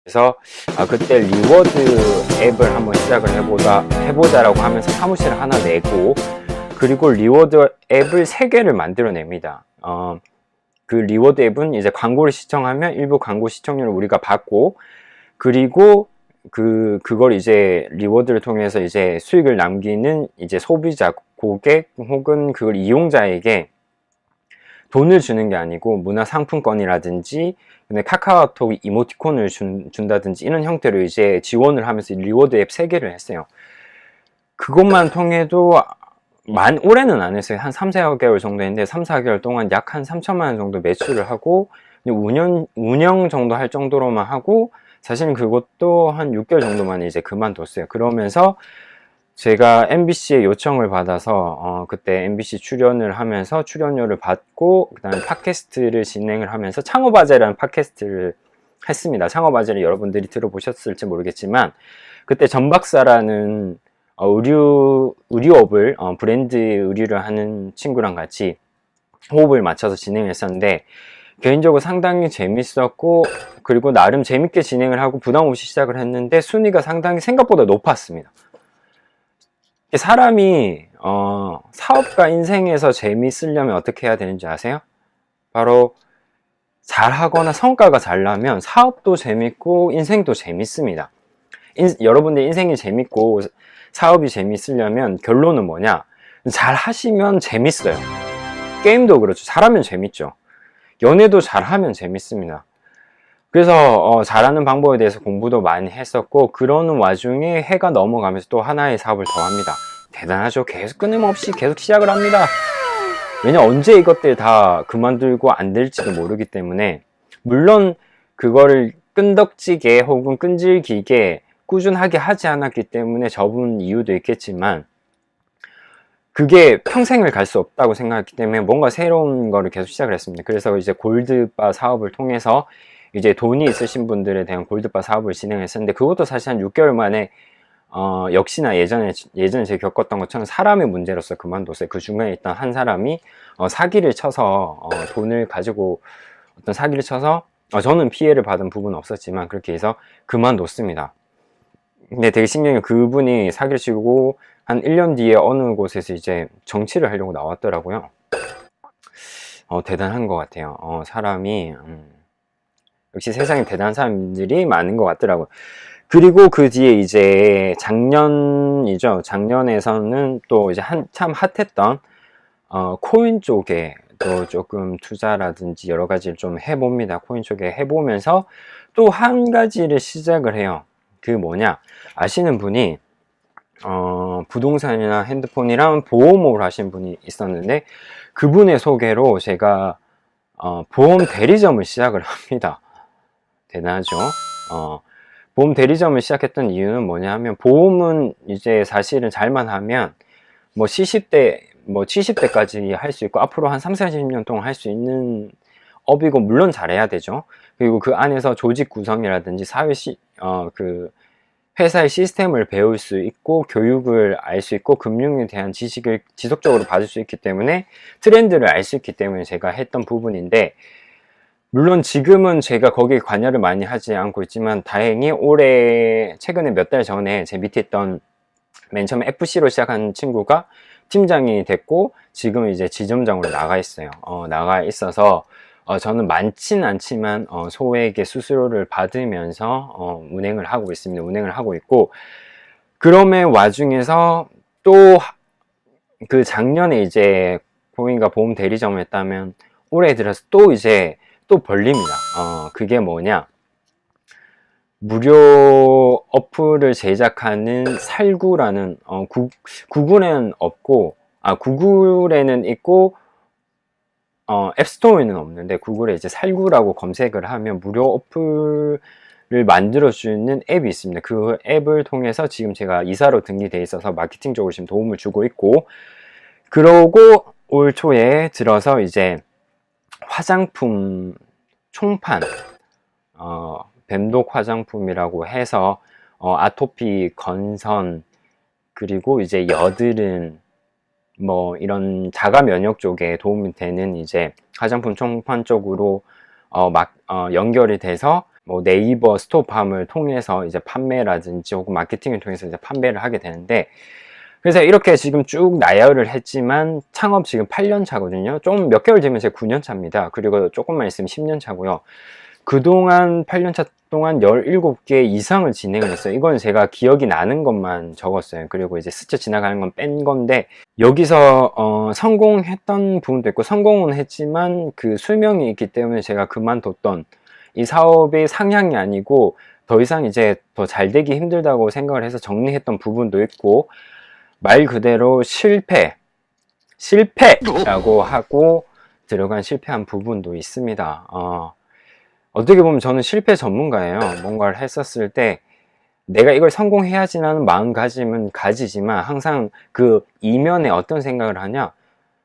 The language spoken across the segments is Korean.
그래서 그때 리워드 앱을 한번 시작을 해보자라고 하면서 사무실을 하나 내고, 그리고 리워드 앱을 3개를 만들어냅니다. 그 리워드 앱은 이제 광고를 시청하면 일부 광고 시청률을 우리가 받고, 그리고 그걸 이제 리워드를 통해서 이제 수익을 남기는 이제 소비자, 고객 혹은 그걸 이용자에게 돈을 주는 게 아니고 문화상품권이라든지 카카오톡 이모티콘을 준다든지 이런 형태로 이제 지원을 하면서 리워드 앱 3개를 했어요. 그것만 통해도 올해는 안 했어요. 한 3, 4개월 정도 했는데 3, 4개월 동안 약 한 3천만 원 정도 매출을 하고 운영 정도 할 정도로만 하고, 사실은 그것도 한 6개월 정도만 이제 그만뒀어요. 그러면서 제가 MBC의 요청을 받아서 그때 MBC 출연을 하면서 출연료를 받고, 그 다음에 팟캐스트를 진행을 하면서 창업아재라는 팟캐스트를 했습니다. 창업아재를 여러분들이 들어보셨을지 모르겠지만, 그때 전박사라는 의류업을 브랜드 의류를 하는 친구랑 같이 호흡을 맞춰서 진행을 했었는데, 개인적으로 상당히 재밌었고, 그리고 나름 재밌게 진행을 하고 부담 없이 시작을 했는데 순위가 상당히 생각보다 높았습니다. 사람이 사업가 인생에서 재밌으려면 어떻게 해야 되는지 아세요? 바로 잘하거나 성과가 잘 나면 사업도 재밌고 인생도 재밌습니다. 여러분들 인생이 재밌고 사업이 재밌으려면 결론은 뭐냐? 잘 하시면 재밌어요. 게임도 그렇죠. 잘하면 재밌죠. 연애도 잘하면 재밌습니다. 그래서 잘하는 방법에 대해서 공부도 많이 했었고, 그러는 와중에 해가 넘어가면서 또 하나의 사업을 더 합니다. 대단하죠. 계속 끊임없이 계속 시작을 합니다. 왜냐, 언제 이것들 다 그만두고 안 될지도 모르기 때문에. 물론 그거를 끈덕지게 혹은 끈질기게 꾸준하게 하지 않았기 때문에 접은 이유도 있겠지만, 그게 평생을 갈 수 없다고 생각했기 때문에 뭔가 새로운 거를 계속 시작을 했습니다. 그래서 이제 골드바 사업을 통해서 이제 돈이 있으신 분들에 대한 골드바 사업을 진행했었는데, 그것도 사실 한 6개월 만에 역시나 예전에 제가 겪었던 것처럼 사람의 문제로서 그만뒀어요. 그 중간에 있던 한 사람이 사기를 쳐서 돈을 가지고 어떤 사기를 쳐서 저는 피해를 받은 부분은 없었지만 그렇게 해서 그만뒀습니다. 근데 되게 신기한 게, 그분이 사기를 치고 한 1년 뒤에 어느 곳에서 이제 정치를 하려고 나왔더라고요. 대단한 것 같아요. 사람이 역시 세상에 대단한 사람들이 많은 것 같더라고요. 그리고 그 뒤에 이제 작년이죠. 작년에서는 또 이제 한참 핫했던 코인 쪽에 또 조금 투자라든지 여러 가지를 좀 해봅니다. 코인 쪽에 해보면서 또 한 가지를 시작을 해요. 그 뭐냐, 아시는 분이 부동산이나 핸드폰이랑 보험업을 하신 분이 있었는데, 그분의 소개로 제가 보험 대리점을 시작을 합니다. 대단하죠. 보험 대리점을 시작했던 이유는 뭐냐 하면, 보험은 이제 사실은 잘만 하면 뭐 70대까지 할 수 있고 앞으로 한 3, 40년 동안 할 수 있는 업이고, 물론 잘해야 되죠. 그리고 그 안에서 조직 구성이라든지 회사의 시스템을 배울 수 있고, 교육을 알 수 있고, 금융에 대한 지식을 지속적으로 받을 수 있기 때문에, 트렌드를 알 수 있기 때문에 제가 했던 부분인데, 물론 지금은 제가 거기에 관여를 많이 하지 않고 있지만, 다행히 최근에 몇 달 전에 제 밑에 있던 맨 처음에 FC로 시작한 친구가 팀장이 됐고, 지금 이제 지점장으로 나가 있어요. 나가 있어서 저는 많진 않지만 소액의 수수료를 받으면서 운행을 하고 있습니다. 운행을 하고 있고, 그럼의 와중에서 또 그 작년에 이제 고객과 보험 대리점을 했다면, 올해 들어서 또 이제 또 벌립니다. 그게 뭐냐, 무료 어플을 제작하는 살구라는, 구글에는 없고, 구글에는 있고 앱스토어에는 없는데, 구글에 이제 살구라고 검색을 하면 무료 어플을 만들어주는 앱이 있습니다. 그 앱을 통해서 지금 제가 이사로 등기돼 있어서 마케팅 쪽으로 지금 도움을 주고 있고, 그러고 올 초에 들어서 이제 화장품 총판, 뱀독 화장품이라고 해서 아토피, 건선, 그리고 이제 여드름, 뭐 이런 자가 면역 쪽에 도움이 되는 이제 화장품 총판 쪽으로 연결이 돼서 뭐 네이버 스토팜을 통해서 이제 판매라든지 혹은 마케팅을 통해서 이제 판매를 하게 되는데, 그래서 이렇게 지금 쭉 나열을 했지만 창업 지금 8년 차거든요. 좀 몇 개월 되면 제 9년 차입니다. 그리고 조금만 있으면 10년 차고요. 그동안 8년 차 동안 17개 이상을 진행을 했어요. 이건 제가 기억이 나는 것만 적었어요. 그리고 이제 스쳐 지나가는 건 뺀 건데, 여기서 성공했던 부분도 있고 성공은 했지만 그 수명이 있기 때문에 제가 그만뒀던, 이 사업의 상향이 아니고 더 이상 이제 더 잘 되기 힘들다고 생각을 해서 정리했던 부분도 있고, 말 그대로 실패라고 하고 들어간 실패한 부분도 있습니다. 어떻게 보면 저는 실패 전문가예요. 뭔가를 했었을 때 내가 이걸 성공해야지라는 마음가짐은 가지지만, 항상 그 이면에 어떤 생각을 하냐,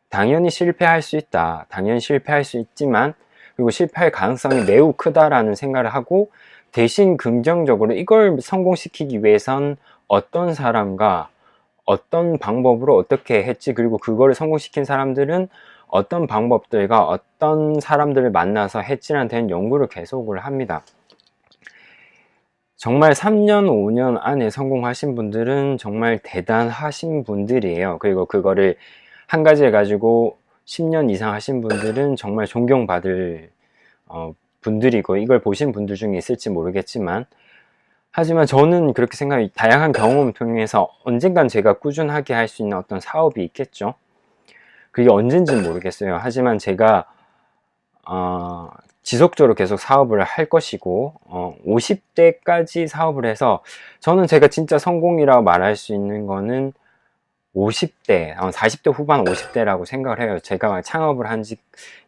당연히 실패할 수 있다, 당연히 실패할 수 있지만, 그리고 실패할 가능성이 매우 크다라는 생각을 하고, 대신 긍정적으로 이걸 성공시키기 위해선 어떤 사람과 어떤 방법으로 어떻게 했지, 그리고 그거를 성공시킨 사람들은 어떤 방법들과 어떤 사람들을 만나서 했지라는 대한 연구를 계속을 합니다. 정말 3년, 5년 안에 성공하신 분들은 정말 대단하신 분들이에요. 그리고 그거를 한 가지를 가지고 10년 이상 하신 분들은 정말 존경받을 분들이고, 이걸 보신 분들 중에 있을지 모르겠지만, 하지만 저는 그렇게 생각해요. 다양한 경험을 통해서 언젠간 제가 꾸준하게 할 수 있는 어떤 사업이 있겠죠. 그게 언젠지는 모르겠어요. 하지만 제가 지속적으로 계속 사업을 할 것이고, 50대까지 사업을 해서, 저는 제가 진짜 성공이라고 말할 수 있는 거는 50대, 40대 후반 50대라고 생각을 해요. 제가 창업을 한 지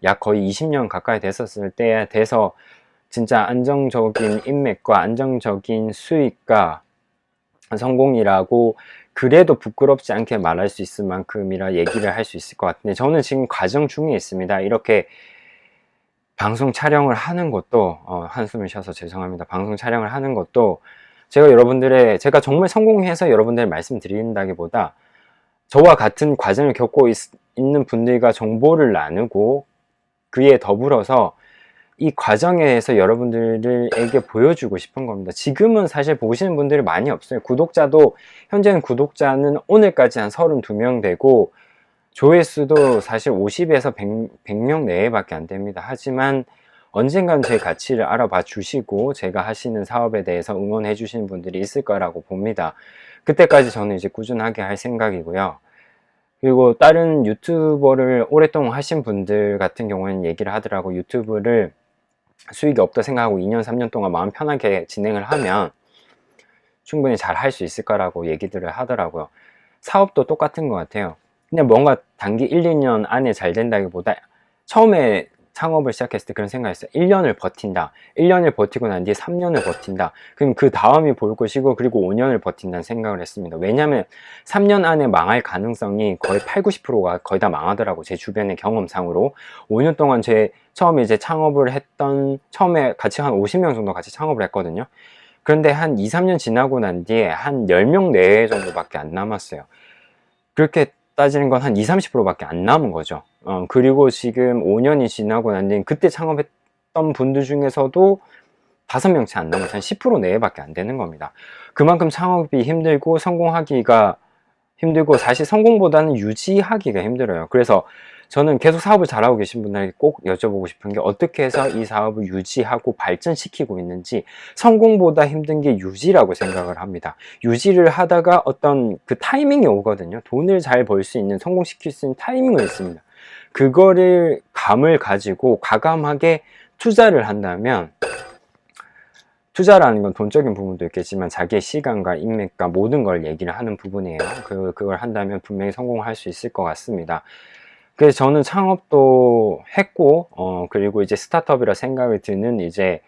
약 거의 20년 가까이 됐었을 때 돼서 진짜 안정적인 인맥과 안정적인 수익과 성공이라고 그래도 부끄럽지 않게 말할 수 있을 만큼이라 얘기를 할 수 있을 것 같은데, 저는 지금 과정 중에 있습니다. 이렇게 방송 촬영을 하는 것도, 한숨을 쉬어서 죄송합니다. 방송 촬영을 하는 것도 제가 정말 성공해서 여러분들 말씀드린다기보다, 저와 같은 과정을 겪고 있는 분들과 정보를 나누고, 그에 더불어서 이 과정에서 여러분들에게 보여주고 싶은 겁니다. 지금은 사실 보시는 분들이 많이 없어요. 구독자도, 현재는 구독자는 오늘까지 한 32명 되고, 조회수도 사실 50에서 100명 내외밖에 안 됩니다. 하지만 언젠간 제 가치를 알아봐 주시고 제가 하시는 사업에 대해서 응원해 주시는 분들이 있을 거라고 봅니다. 그때까지 저는 이제 꾸준하게 할 생각이고요. 그리고 다른 유튜버를 오랫동안 하신 분들 같은 경우에는 얘기를 하더라고. 유튜브를 수익이 없다 생각하고 2년, 3년 동안 마음 편하게 진행을 하면 충분히 잘 할 수 있을 거라고 얘기들을 하더라고요. 사업도 똑같은 것 같아요. 그냥 뭔가 단기 1, 2년 안에 잘 된다기보다, 처음에 창업을 시작했을 때 그런 생각했어요. 1년을 버틴다. 1년을 버티고 난 뒤에 3년을 버틴다. 그럼 그 다음이 볼 것이고, 그리고 5년을 버틴다는 생각을 했습니다. 왜냐면 3년 안에 망할 가능성이 거의 8, 90%가 거의 다 망하더라고. 제 주변의 경험상으로. 5년 동안 처음에 이제 창업을 했던, 처음에 같이 한 50명 정도 같이 창업을 했거든요. 그런데 한 2, 3년 지나고 난 뒤에 한 10명 내외 정도밖에 안 남았어요. 그렇게 따지는 건 한 20, 30%밖에 안 남은 거죠. 그리고 지금 5년이 지나고 난 뒤에 그때 창업했던 분들 중에서도 5명 채 안 남아서 한 10% 내외밖에 안 되는 겁니다. 그만큼 창업이 힘들고 성공하기가 힘들고, 사실 성공보다는 유지하기가 힘들어요. 그래서 저는 계속 사업을 잘하고 계신 분들에게 꼭 여쭤보고 싶은 게, 어떻게 해서 이 사업을 유지하고 발전시키고 있는지. 성공보다 힘든 게 유지라고 생각을 합니다. 유지를 하다가 어떤 그 타이밍이 오거든요. 돈을 잘 벌 수 있는, 성공시킬 수 있는 타이밍이 있습니다. 그거를 감을 가지고 과감하게 투자를 한다면, 투자라는 건 돈적인 부분도 있겠지만 자기의 시간과 인맥과 모든 걸 얘기를 하는 부분이에요. 그걸 한다면 분명히 성공할 수 있을 것 같습니다. 그래서 저는 창업도 했고, 그리고 이제 스타트업이라 생각이 드는, 이제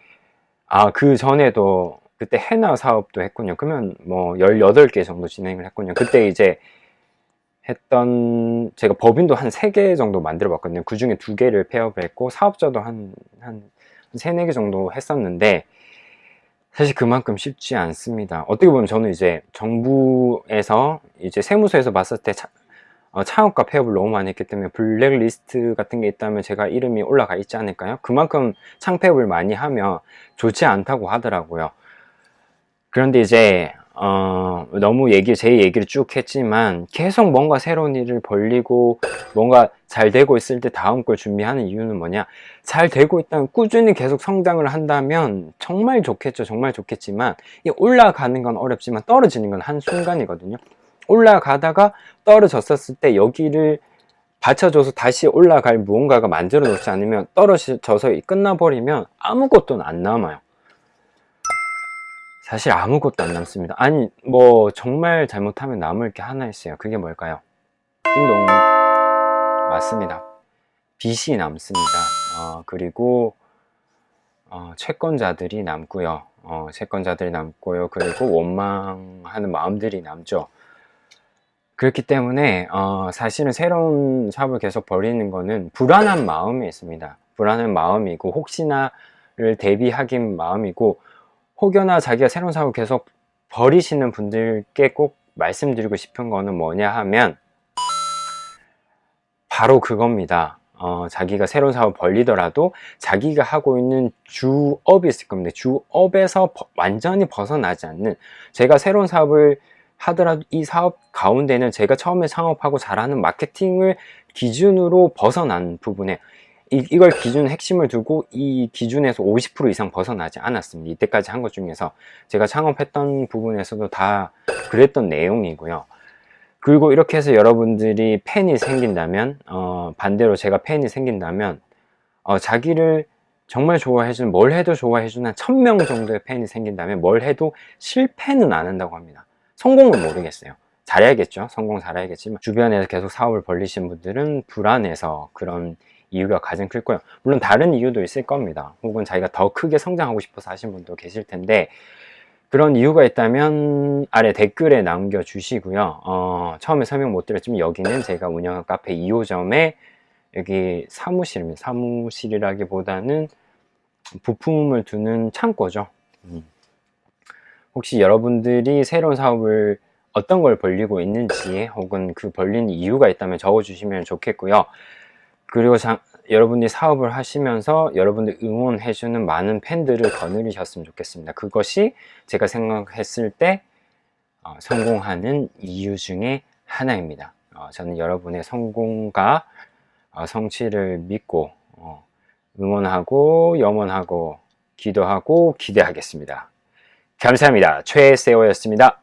그 전에도 그때 해나 사업도 했군요. 그러면 뭐 18개 정도 진행을 했군요. 그때 이제 제가 법인도 한 3개 정도 만들어 봤거든요. 그 중에 2개를 폐업을 했고, 사업자도 한 3, 4개 정도 했었는데, 사실 그만큼 쉽지 않습니다. 어떻게 보면 저는 이제 정부에서, 이제 세무서에서 봤을 때 창업과 폐업을 너무 많이 했기 때문에 블랙리스트 같은 게 있다면 제가 이름이 올라가 있지 않을까요? 그만큼 창폐업을 많이 하면 좋지 않다고 하더라고요. 그런데 이제 너무 제 얘기를 쭉 했지만 계속 뭔가 새로운 일을 벌리고 뭔가 잘 되고 있을 때 다음 걸 준비하는 이유는 뭐냐, 잘 되고 있다면 꾸준히 계속 성장을 한다면 정말 좋겠죠. 정말 좋겠지만 이 올라가는 건 어렵지만 떨어지는 건 한순간이거든요. 올라가다가 떨어졌었을 때 여기를 받쳐줘서 다시 올라갈 무언가가 만들어 놓지 않으면 떨어져서 끝나버리면 아무것도 안 남아요. 사실 아무것도 안 남습니다. 아니 뭐 정말 잘못하면 남을 게 하나 있어요. 그게 뭘까요? 띵동. 맞습니다. 빚이 남습니다. 그리고 채권자들이 남고요. 채권자들이 남고요. 그리고 원망하는 마음들이 남죠. 그렇기 때문에 사실은 새로운 사업을 계속 벌이는 거는 불안한 마음이 있습니다. 불안한 마음이고 혹시나를 대비하기 마음이고, 혹여나 자기가 새로운 사업을 계속 벌이시는 분들께 꼭 말씀드리고 싶은 거는 뭐냐 하면 바로 그겁니다. 자기가 새로운 사업을 벌리더라도 자기가 하고 있는 주업이 있을 겁니다. 주업에서 완전히 벗어나지 않는, 제가 새로운 사업을 하더라도 이 사업 가운데는 제가 처음에 창업하고 잘하는 마케팅을 기준으로 벗어난 부분에 이걸 기준 핵심을 두고 이 기준에서 50% 이상 벗어나지 않았습니다. 이때까지 한 것 중에서 제가 창업했던 부분에서도 다 그랬던 내용이고요. 그리고 이렇게 해서 여러분들이 팬이 생긴다면, 반대로 제가 팬이 생긴다면, 자기를 정말 좋아해주는, 뭘 해도 좋아해주는 1000명 정도의 팬이 생긴다면 뭘 해도 실패는 안 한다고 합니다. 성공은 모르겠어요. 잘해야겠죠. 성공 잘해야겠지만 주변에서 계속 사업을 벌리신 분들은 불안해서 그런 이유가 가장 클 거예요. 물론 다른 이유도 있을 겁니다. 혹은 자기가 더 크게 성장하고 싶어서 하신 분도 계실 텐데, 그런 이유가 있다면 아래 댓글에 남겨주시고요. 처음에 설명 못 드렸지만 여기는 제가 운영한 카페 2호점의 여기 사무실입니다. 사무실이라기보다는 부품을 두는 창고죠. 혹시 여러분들이 새로운 사업을 어떤 걸 벌리고 있는지 혹은 그 벌린 이유가 있다면 적어주시면 좋겠고요. 그리고 여러분들이 사업을 하시면서 여러분들 응원해주는 많은 팬들을 거느리셨으면 좋겠습니다. 그것이 제가 생각했을 때 성공하는 이유 중에 하나입니다. 저는 여러분의 성공과 성취를 믿고 응원하고 염원하고 기도하고 기대하겠습니다. 감사합니다. 최세호였습니다.